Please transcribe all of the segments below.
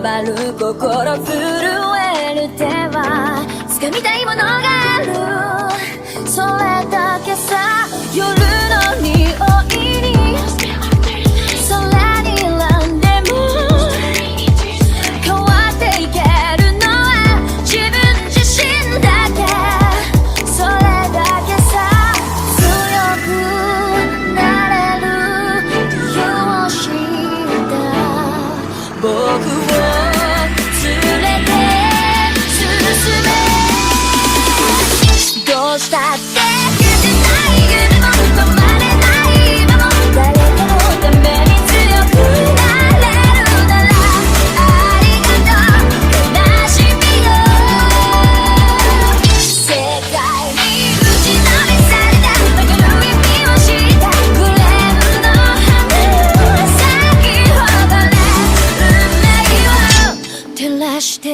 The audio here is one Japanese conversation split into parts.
回る心震える手は掴みたいものがある、それだけさ。夜の匂いに空に選んでも変わっていけるのは自分自身だけ、それだけさ。強くなれる理由を知った僕を連れて進め、どうしたって消せない夢も止まれない今も、誰かのために強くなれるならありがとう悲しみよ。世界に打ちのめされた曲の意味を知った、グレープの花を咲き誇れ運命を照らして。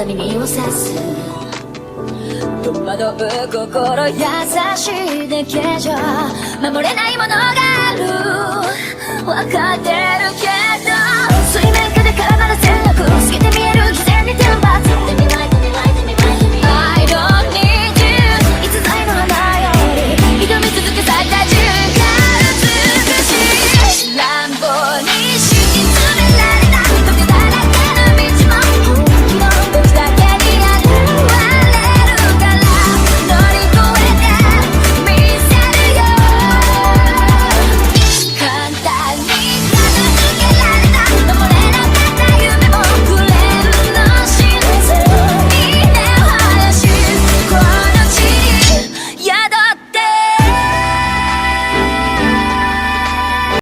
耳を刺す戸惑う心優しいだけじゃ守れないものがある、分かってるけど